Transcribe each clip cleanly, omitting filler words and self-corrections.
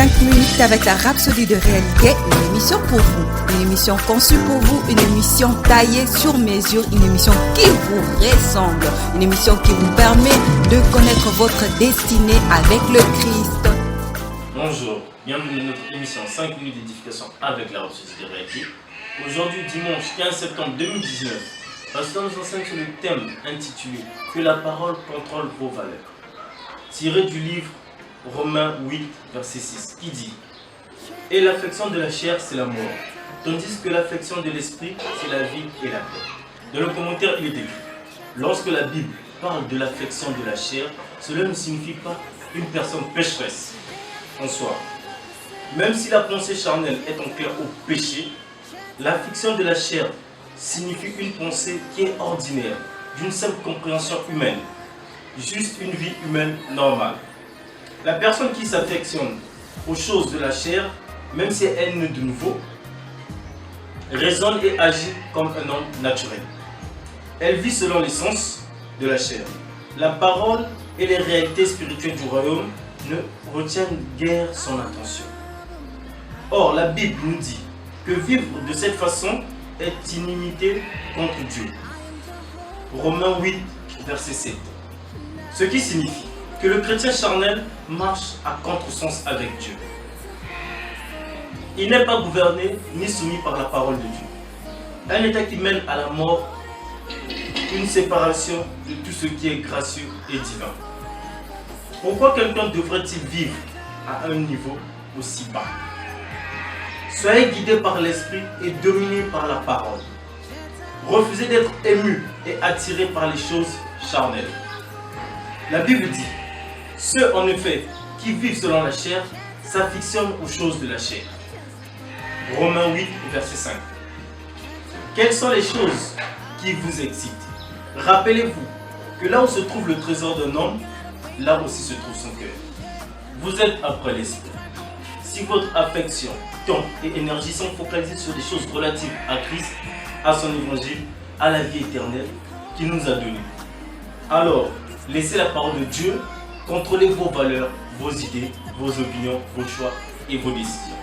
5 minutes avec la Rhapsodie de réalité, une émission pour vous, une émission conçue pour vous, une émission taillée sur mesure, une émission qui vous ressemble, une émission qui vous permet de connaître votre destinée avec le Christ. Bonjour, bienvenue dans notre émission 5 minutes d'édification avec la Rhapsodie de réalité. Aujourd'hui, dimanche 15 septembre 2019, Pasteur nous enseigne sur le thème intitulé « Que la parole contrôle vos valeurs », tiré du livre Romains 8, verset 6, qui dit « Et l'affection de la chair, c'est la mort, tandis que l'affection de l'esprit, c'est la vie et la paix. » Dans le commentaire, il est écrit « Lorsque la Bible parle de l'affection de la chair, cela ne signifie pas une personne pécheresse en soi. Même si la pensée charnelle est enclin au péché, l'affection de la chair signifie une pensée qui est ordinaire, d'une simple compréhension humaine, juste une vie humaine normale. La personne qui s'affectionne aux choses de la chair, même si elle n'est de nouveau, raisonne et agit comme un homme naturel. Elle vit selon les sens de la chair. La parole et les réalités spirituelles du royaume ne retiennent guère son attention. Or, la Bible nous dit que vivre de cette façon est inimité contre Dieu. Romains 8, verset 7. Ce qui signifie que le chrétien charnel marche à contresens avec Dieu. Il n'est pas gouverné ni soumis par la parole de Dieu. Un état qui mène à la mort, une séparation de tout ce qui est gracieux et divin. Pourquoi quelqu'un devrait-il vivre à un niveau aussi bas? Soyez guidés par l'esprit et dominés par la parole. Refusez d'être émus et attirés par les choses charnelles. La Bible dit, ceux en effet qui vivent selon la chair s'affectionnent aux choses de la chair. Romains 8, verset 5. Quelles sont les choses qui vous excitent? Rappelez-vous que là où se trouve le trésor d'un homme, là aussi se trouve son cœur. Vous êtes après l'esprit. Si votre affection, temps et énergie sont focalisés sur des choses relatives à Christ, à son évangile, à la vie éternelle qu'il nous a donnée, alors laissez la parole de Dieu contrôler vos valeurs, vos idées, vos opinions, vos choix et vos décisions.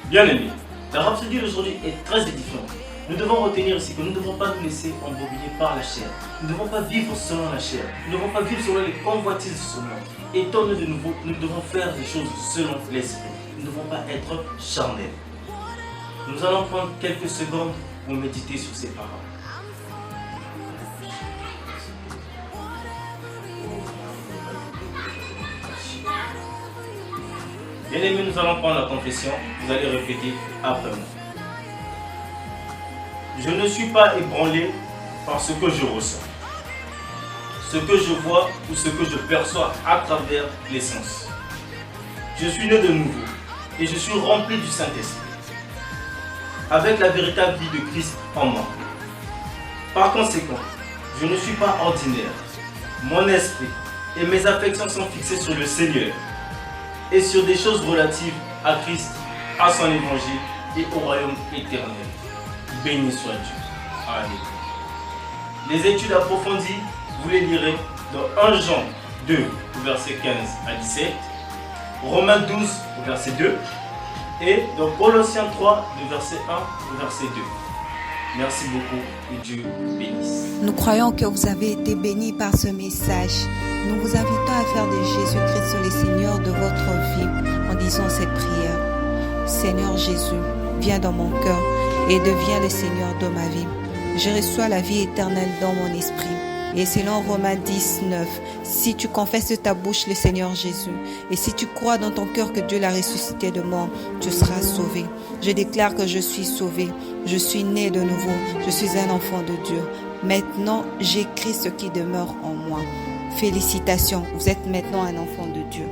Bien-aimés, la Rhapsodie d'aujourd'hui est très édifiante. Nous devons retenir ici que nous ne devons pas nous laisser embobiner par la chair. Nous ne devons pas vivre selon la chair. Nous ne devons pas vivre selon les convoitises de ce monde. Étant-nous de nouveau, nous devons faire des choses selon l'esprit. Nous ne devons pas être charnels. Nous allons prendre quelques secondes pour méditer sur ces paroles. Bien aimés, nous allons prendre la confession. Vous allez répéter après moi. Je ne suis pas ébranlé par ce que je ressens, ce que je vois ou ce que je perçois à travers les sens. Je suis né de nouveau et je suis rempli du Saint-Esprit, avec la véritable vie de Christ en moi. Par conséquent, je ne suis pas ordinaire. Mon esprit et mes affections sont fixés sur le Seigneur et sur des choses relatives à Christ, à son évangile et au royaume éternel. Béni soit Dieu. Amen. Les études approfondies, vous les lirez dans 1 Jean 2, verset 15 à 17, Romains 12, verset 2, et dans Colossiens 3, du verset 1 au verset 2. Merci beaucoup et Dieu bénisse. Nous croyons que vous avez été bénis par ce message. Nous vous invitons à faire de Jésus-Christ le Seigneur de votre vie en disant cette prière. Seigneur Jésus, viens dans mon cœur et deviens le Seigneur de ma vie. Je reçois la vie éternelle dans mon esprit. Et selon Romains 10, 9, si tu confesses de ta bouche le Seigneur Jésus, et si tu crois dans ton cœur que Dieu l'a ressuscité de mort, tu seras sauvé. Je déclare que je suis sauvé, je suis né de nouveau, je suis un enfant de Dieu. Maintenant, j'écris ce qui demeure en moi. Félicitations, vous êtes maintenant un enfant de Dieu.